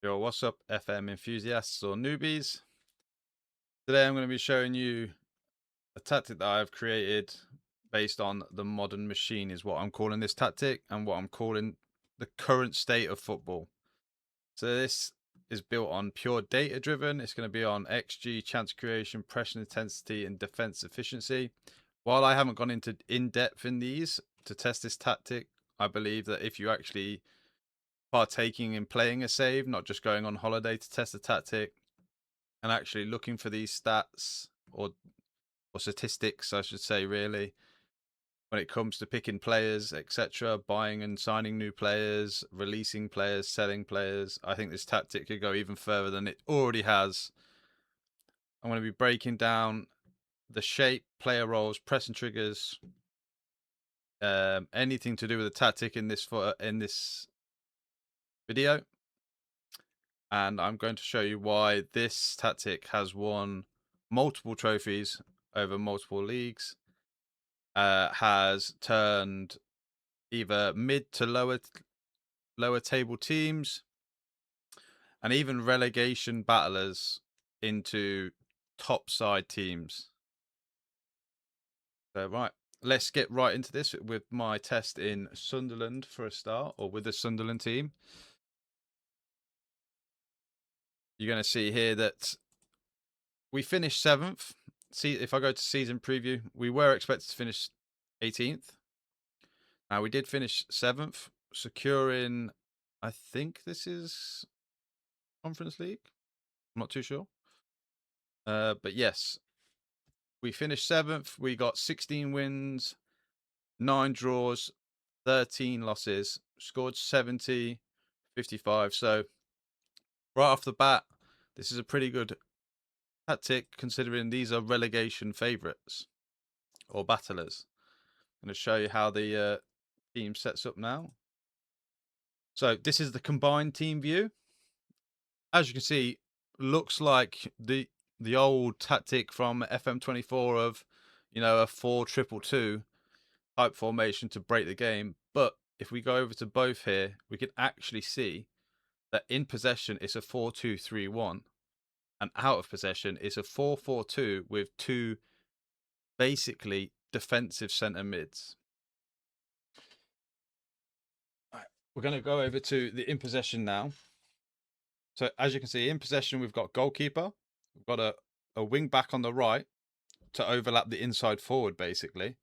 Yo, what's up, FM enthusiasts or newbies? Today I'm going to be showing you a tactic that I've created based on the modern machine, is what I'm calling this tactic and what I'm calling the current state of football. So this is built on pure data driven. It's going to be on XG, chance creation, pressure intensity, and defense efficiency. While I haven't gone into in depth in these to test this tactic, I believe that if you actually partaking in playing a save, not just going on holiday to test the tactic, and actually looking for these stats or statistics, I should say, really, when it comes to picking players, etc., buying and signing new players, releasing players, selling players, I think this tactic could go even further than it already has. I'm going to be breaking down the shape, player roles, pressing triggers, anything to do with the tactic in this video, and I'm going to show you why this tactic has won multiple trophies over multiple leagues, has turned either mid to lower table teams and even relegation battlers into top side teams. So right, let's get right into this with my test in Sunderland for a start, or with the Sunderland team. You're going to see here that we finished 7th. See, if I go to season preview, we were expected to finish 18th. Now we did finish 7th, securing, I think this is Conference League. I'm not too sure. But yes, we finished 7th. We got 16 wins, 9 draws, 13 losses, scored 70, 55. So right off the bat, this is a pretty good tactic considering these are relegation favourites or battlers. I'm going to show you how the team sets up now. So this is the combined team view. As you can see, looks like the old tactic from FM24 of, a 4-2-2 type formation to break the game. But if we go over to both here, we can actually see that in possession it's a 4-2-3-1, and out of possession it's a 4-4-2 with two basically defensive centre mids. Right, we're going to go over to the in possession now. So as you can see, in possession we've got goalkeeper, we've got a wing back on the right to overlap the inside forward basically.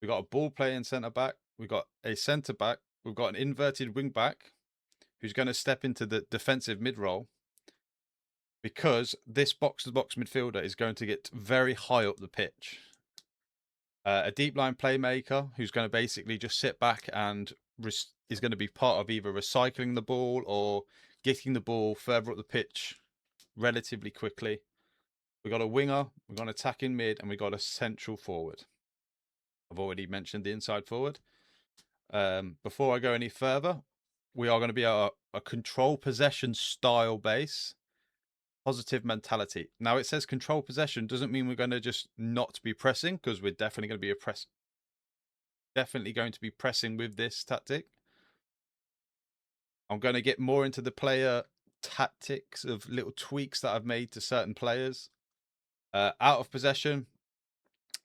We've got a ball playing centre back, we've got a centre back, we've got an inverted wing back who's going to step into the defensive mid role, because this box-to-box midfielder is going to get very high up the pitch. A deep line playmaker who's going to basically just sit back and is going to be part of either recycling the ball or getting the ball further up the pitch relatively quickly. We've got a winger, we've got an attacking mid, and we've got a central forward. I've already mentioned the inside forward. Before I go any further, we are going to be a control possession style base. Positive mentality. Now it says control possession doesn't mean we're going to just not be pressing, because we're definitely going to be pressing with this tactic. I'm going to get more into the player tactics of little tweaks that I've made to certain players. Out of possession,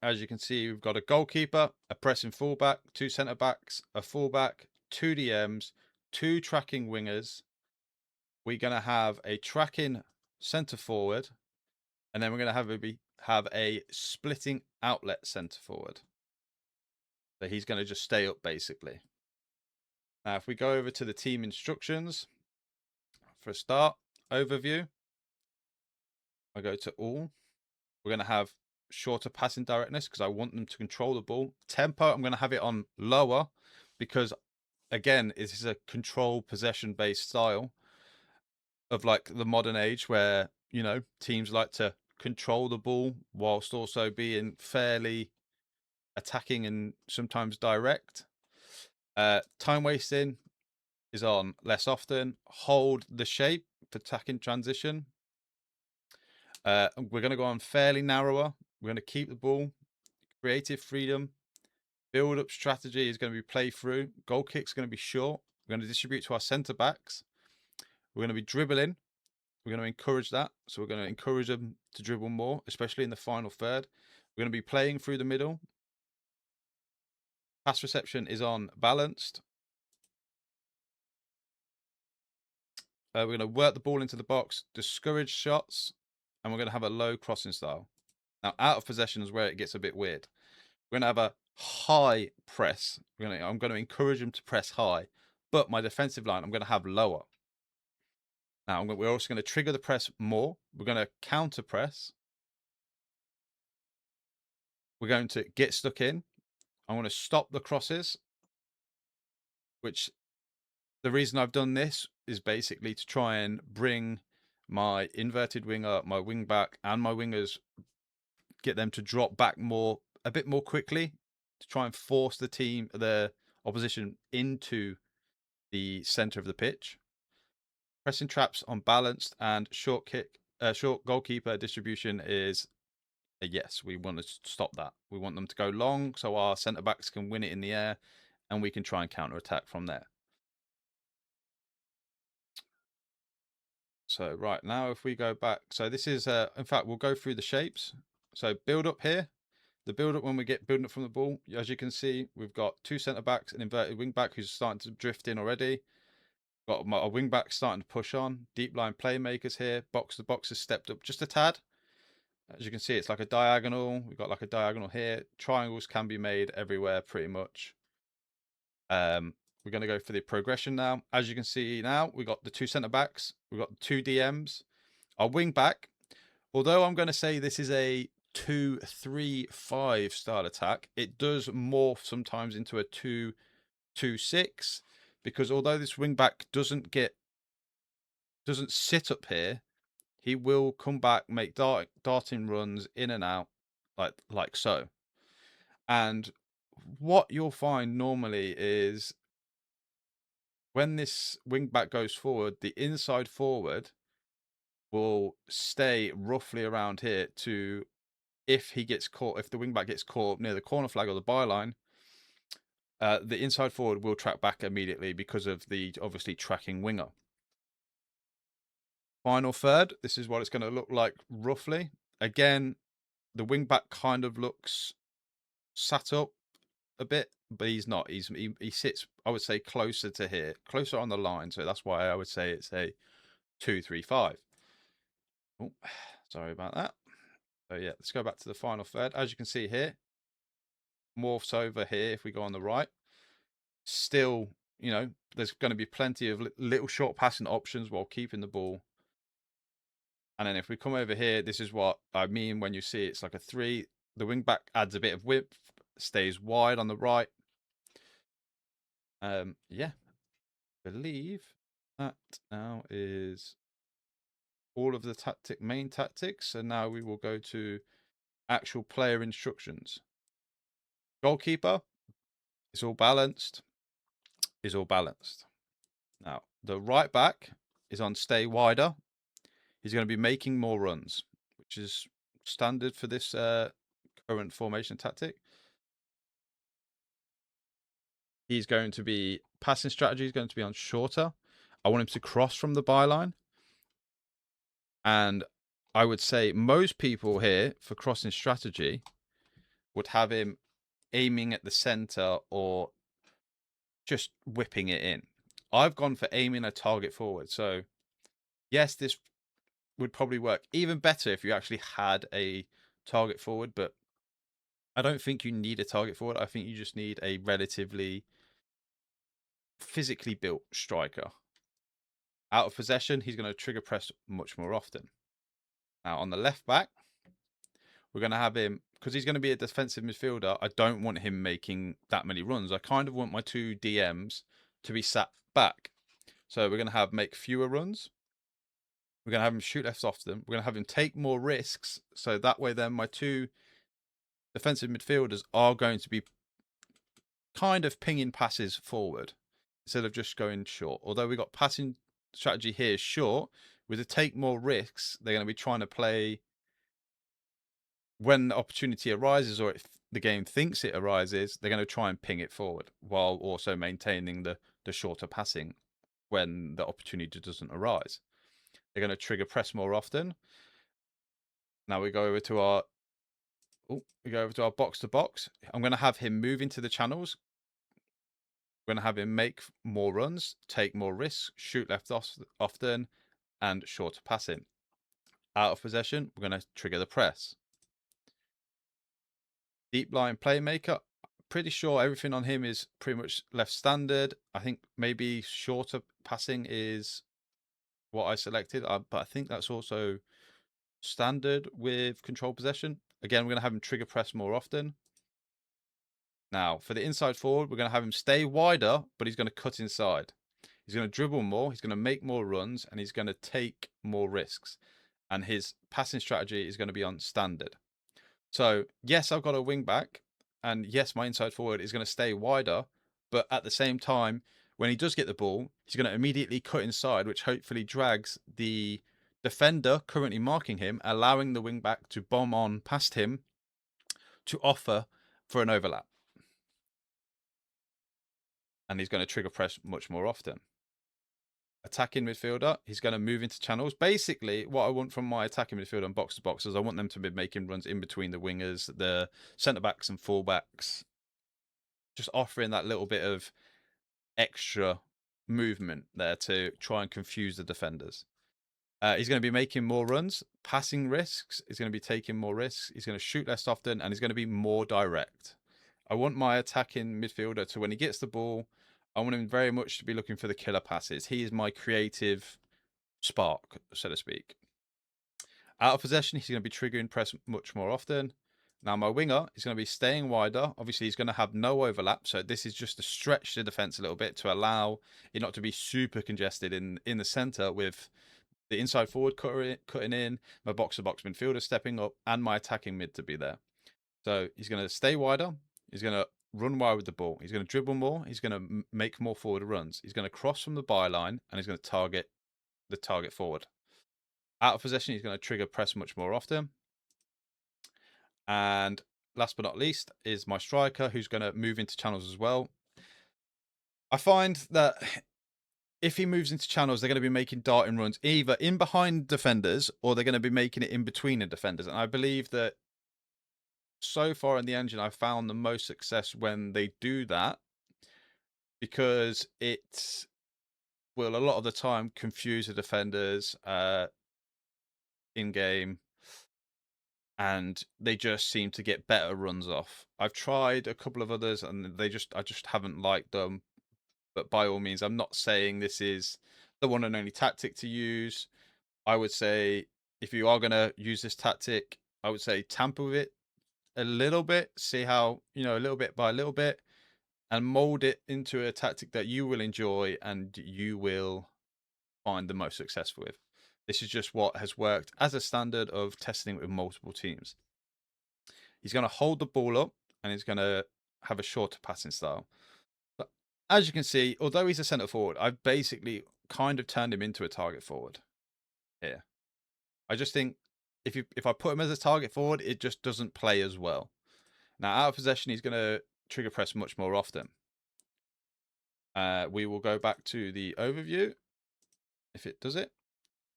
as you can see, we've got a goalkeeper, a pressing fullback, 2 centre backs, a fullback, 2 DMs, 2 tracking wingers. We're going to have a tracking centre forward, and then we're going to have a splitting outlet centre forward. So he's going to just stay up basically. Now, if we go over to the team instructions, for a start, overview, I go to all. We're going to have shorter passing directness because I want them to control the ball. Tempo, I'm going to have it on lower because, again, this is a control possession based style of like the modern age where, teams like to control the ball whilst also being fairly attacking and sometimes direct. Time wasting is on less often. Hold the shape for attacking transition. We're going to go on fairly narrower. We're going to keep the ball. Creative freedom. Build up strategy is going to be play through. Goal kicks going to be short. We're going to distribute to our centre backs. We're going to be dribbling. We're going to encourage that. So we're going to encourage them to dribble more, especially in the final third. We're going to be playing through the middle. Pass reception is on balanced. We're going to work the ball into the box, discourage shots, and we're going to have a low crossing style. Now, out of possession is where it gets a bit weird. We're going to have a high press. I'm going to encourage them to press high, but my defensive line I'm going to have lower. Now, we're also going to trigger the press more. We're going to counter press. We're going to get stuck in. I want to stop the crosses, which the reason I've done this is basically to try and bring my inverted winger, my wing back, and my wingers, get them to drop back a bit more quickly, to try and force the opposition into the center of the pitch. Pressing traps on balanced, and short goalkeeper distribution is a yes. We want to stop that. We want them to go long so our centre backs can win it in the air, and we can try and counter attack from there. So right now, if we go back, so this is, in fact, we'll go through the shapes. So build up here, the build up when we get building up from the ball, as you can see, we've got two centre backs, an inverted wing back who's starting to drift in already. Got a wing back starting to push on, deep line playmakers here. Box to box has stepped up just a tad. As you can see, it's like a diagonal. We've got like a diagonal here. Triangles can be made everywhere pretty much. We're going to go for the progression now. As you can see now, we've got the two centre backs. We've got the two DMs. Our wing back, although I'm going to say this is a 2-3-5 style attack, it does morph sometimes into a 2-2-6, because although this wing back doesn't sit up here, he will come back, make darting runs in and out like so. And what you'll find normally is when this wing back goes forward, the inside forward will stay roughly around here to, if the wing back gets caught near the corner flag or the byline, the inside forward will track back immediately because of the obviously tracking winger. Final third, this is what it's going to look like roughly. Again, the wing back kind of looks sat up a bit, but he's not. He sits, I would say, closer to here, closer on the line. So that's why I would say it's a 2-3-5. Oh, sorry about that. So yeah, let's go back to the final third. As you can see here, morphs over here. If we go on the right, still, there's going to be plenty of little short passing options while keeping the ball. And then if we come over here, this is what I mean when you see it's like a 3. The wing back adds a bit of width, stays wide on the right. Yeah, I believe that now is all of the main tactics. And now we will go to actual player instructions. Goalkeeper is all balanced. Now the right back is on stay wider. He's going to be making more runs, which is standard for this current formation tactic. He's going to be passing strategy is going to be on shorter. I want him to cross from the byline. And I would say most people here for crossing strategy would have him aiming at the center or just whipping it in. I've gone for aiming a target forward. So yes, this would probably work even better if you actually had a target forward, but I don't think you need a target forward. I think you just need a relatively physically built striker. Out of possession, he's going to trigger press much more often. Now on the left back, we're going to have him, because he's going to be a defensive midfielder, I don't want him making that many runs. I kind of want my two DMs to be sat back. So we're going to make fewer runs. We're going to have him shoot left off them. We're going to have him take more risks. So that way then my two defensive midfielders are going to be kind of pinging passes forward instead of just going short. Although we got passing strategy here short, with the take more risks, they're going to be trying to play when the opportunity arises, or if the game thinks it arises, they're going to try and ping it forward while also maintaining the shorter passing when the opportunity doesn't arise. They're going to trigger press more often. Now we go over to our box to box. I'm going to have him move into the channels. We're going to have him make more runs, take more risks, shoot left often, and shorter passing. Out of possession, we're going to trigger the press. Deep line playmaker, pretty sure everything on him is pretty much left standard. I think maybe shorter passing is what I selected, but I think that's also standard with control possession. Again, we're going to have him trigger press more often. Now, for the inside forward, we're going to have him stay wider, but he's going to cut inside. He's going to dribble more, he's going to make more runs, and he's going to take more risks. And his passing strategy is going to be on standard. So, yes, I've got a wing back, and yes, my inside forward is going to stay wider, but at the same time, when he does get the ball, he's going to immediately cut inside, which hopefully drags the defender currently marking him, allowing the wing back to bomb on past him to offer for an overlap. And he's going to trigger press much more often. Attacking midfielder, he's going to move into channels. Basically, what I want from my attacking midfielder and box to box is I want them to be making runs in between the wingers, the centre backs and full backs, just offering that little bit of extra movement there to try and confuse the defenders. He's going to be making more runs, passing risks. He's going to be taking more risks. He's going to shoot less often, and he's going to be more direct. I want my attacking midfielder to, when he gets the ball, I want him very much to be looking for the killer passes. He is my creative spark, so to speak. Out of possession, he's going to be triggering press much more often. Now, my winger is going to be staying wider. Obviously, he's going to have no overlap. So this is just to stretch the defense a little bit to allow it not to be super congested in the center, with the inside forward cutting in, my box-to-box midfielder stepping up, and my attacking mid to be there. So he's going to stay wider. He's going to run wide with the ball. He's going to dribble more. He's going to make more forward runs. He's going to cross from the byline, and he's going to target the target forward. Out of possession, he's going to trigger press much more often. And last but not least is my striker, who's going to move into channels as well. I find that if he moves into channels, they're going to be making darting runs either in behind defenders, or they're going to be making it in between the defenders. And I believe that so far in the engine, I've found the most success when they do that, because it will a lot of the time confuse the defenders in game, and they just seem to get better runs off. I've tried a couple of others, and I just haven't liked them. But by all means, I'm not saying this is the one and only tactic to use. I would say if you are going to use this tactic, I would say tamper with it a little bit, see how, a little bit by a little bit, and mold it into a tactic that you will enjoy and you will find the most successful with. This is just what has worked as a standard of testing it with multiple teams. He's going to hold the ball up, and he's going to have a shorter passing style. But as you can see, although he's a centre forward, I've basically kind of turned him into a target forward here. I just think if I put him as a target forward, it just doesn't play as well. Now, out of possession, he's going to trigger press much more often. We will go back to the overview if it does it.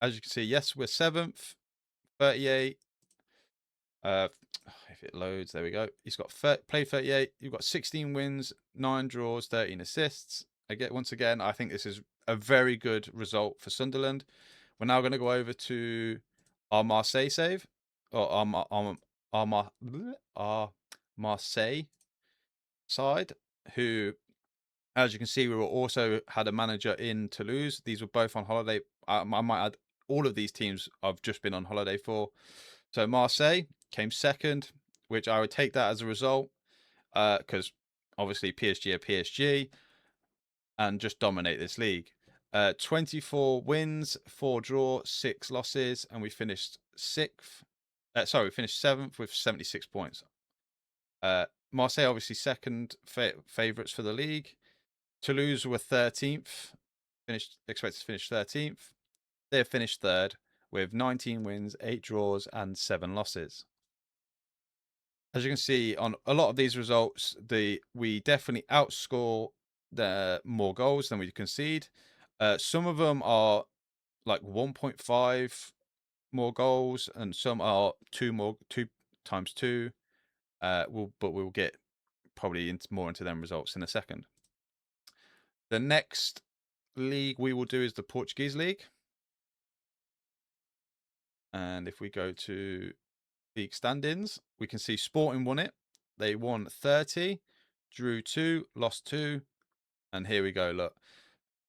As you can see, yes, we're 7th, 38. If it loads, there we go. He's got played 38. You've got 16 wins, 9 draws, 13 assists. Once again, I think this is a very good result for Sunderland. We're now going to go over to our Marseille save, or our Marseille side, who, as you can see, we were also had a manager in Toulouse. These were both on holiday. I might add, all of these teams I've just been on holiday for. So Marseille came second, which I would take that as a result, because obviously PSG are PSG and just dominate this league. 24 wins, 4 draw, 6 losses, and we finished 6th. We finished 7th with 76 points. Marseille obviously second favourites for the league. Toulouse were 13th, expected to finish 13th. They've finished 3rd with 19 wins, 8 draws, and 7 losses. As you can see on a lot of these results, we definitely outscore the more goals than we concede. Some of them are like 1.5 more goals, and some are two times two. We'll get probably more into them results in a second. The next league we will do is the Portuguese league. And if we go to league standings, we can see Sporting won it. They won 30, drew 2, lost 2. And here we go, look.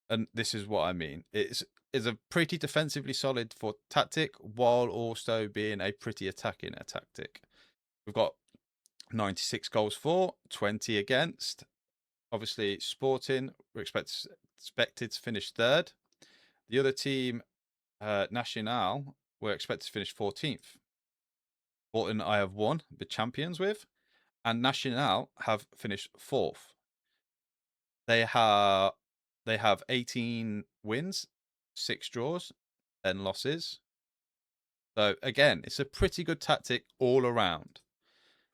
And this is what I mean. It's a pretty defensively solid for tactic, while also being a pretty attacking tactic. We've got 96 goals for, 20 against. Obviously, Sporting were expected to finish third. The other team, Nacional, were expected to finish 14th. Sporting I have won the champions with, and Nacional have finished fourth. They have 18 wins, 6 draws, 10 losses. So again, it's a pretty good tactic all around.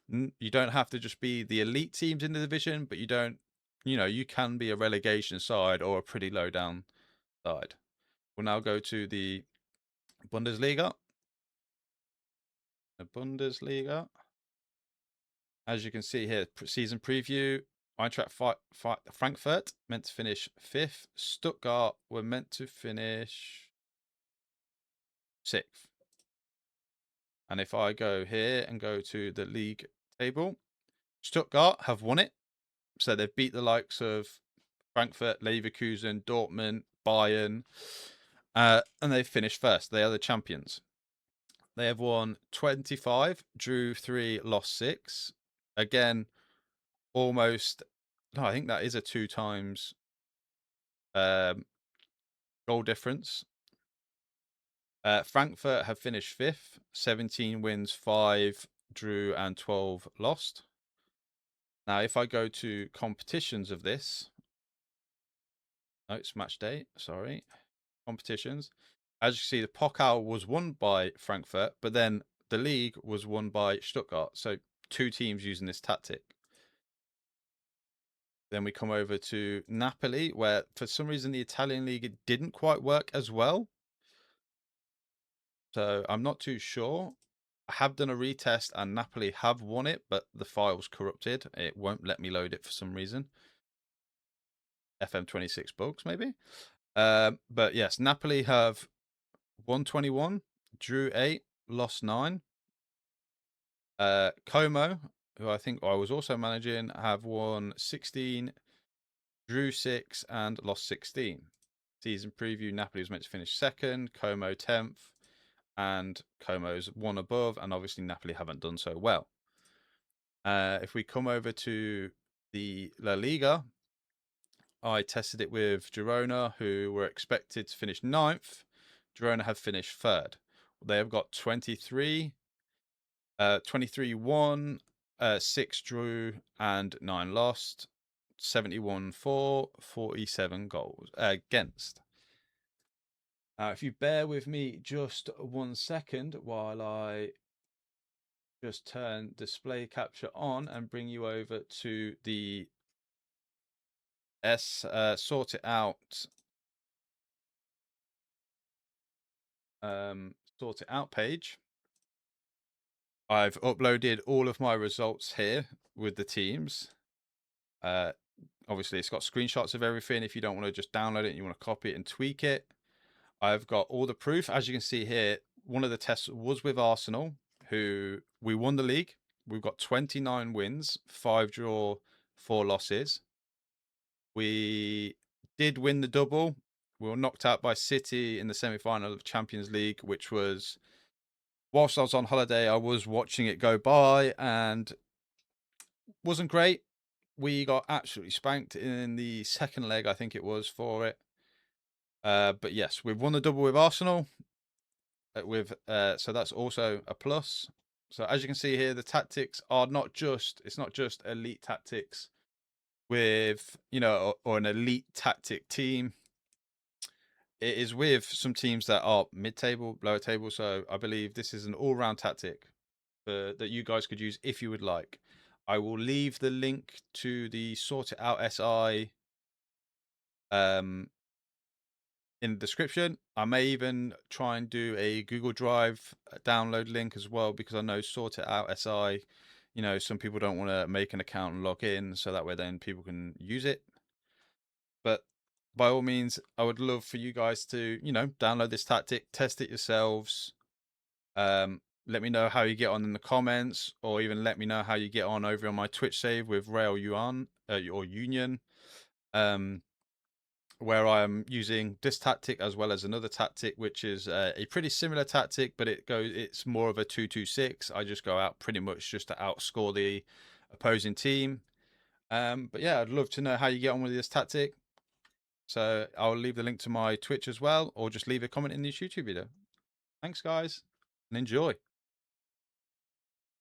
You don't have to just be the elite teams in the division, but you can be a relegation side or a pretty low down side. We'll now go to the Bundesliga. The Bundesliga. As you can see here, season preview. Eintracht Frankfurt meant to finish 5th. Stuttgart were meant to finish 6th. And if I go here and go to the league table, Stuttgart have won it. So they've beat the likes of Frankfurt, Leverkusen, Dortmund, Bayern, and they've finished first. They are the champions. They have won 25, drew 3, lost 6. Again, almost. No, I think that is a 2 times goal difference. Frankfurt have finished 5th, 17 wins, 5 drew, and 12 lost. Now, if I go to competitions of this, no, it's match day. Sorry, competitions. As you see, the Pokal was won by Frankfurt, but then the league was won by Stuttgart. So 2 teams using this tactic. Then we come over to Napoli, where for some reason the Italian league it didn't quite work as well. So I'm not too sure. I have done a retest and Napoli have won it, but the file's corrupted. It won't let me load it for some reason. FM26 bugs, maybe. But yes, Napoli have won 21, drew 8, lost 9. Como, who I think I was also managing, have won 16, drew 6, and lost 16. Season preview, Napoli was meant to finish 2nd, Como 10th, and Como's 1 above, and obviously Napoli haven't done so well. If we come over to the La Liga, I tested it with Girona, who were expected to finish 9th. Girona have finished 3rd. They have got 23 won, 6 drew, and 9 lost. 71 for, 47 goals against. Now, if you bear with me just 1 second while I just turn display capture on and bring you over to the sort it out page. I've uploaded all of my results here with the teams. Obviously, it's got screenshots of everything. If you don't want to just download it, you want to copy it and tweak it. I've got all the proof. As you can see here, one of the tests was with Arsenal, who we won the league. We've got 29 wins, 5 draw, 4 losses. We did win the double. We were knocked out by City in the semi-final of Champions League, which was, whilst I was on holiday, I was watching it go by and wasn't great. We got absolutely spanked in the second leg, I think it was, for it. But yes, we've won the double with Arsenal. So that's also a plus. So as you can see here, the tactics are it's not just elite tactics with, or an elite tactic team. It is with some teams that are mid-table, lower table. So I believe this is an all-round tactic that you guys could use if you would like. I will leave the link to the Sort It Out SI in the description. I may even try and do a Google Drive download link as well, because I know Sort It Out SI, you know, some people don't want to make an account and log in, so that way then people can use it. But by all means, I would love for you guys to, you know, download this tactic, test it yourselves. Let me know how you get on in the comments, or even let me know how you get on over on my Twitch save with Rail Yuan or Union, where I'm using this tactic as well as another tactic, which is a pretty similar tactic, but it's more of a 2-2-6. I just go out pretty much just to outscore the opposing team. But yeah, I'd love to know how you get on with this tactic. So I'll leave the link to my Twitch as well, or just leave a comment in this YouTube video. Thanks, guys, and enjoy.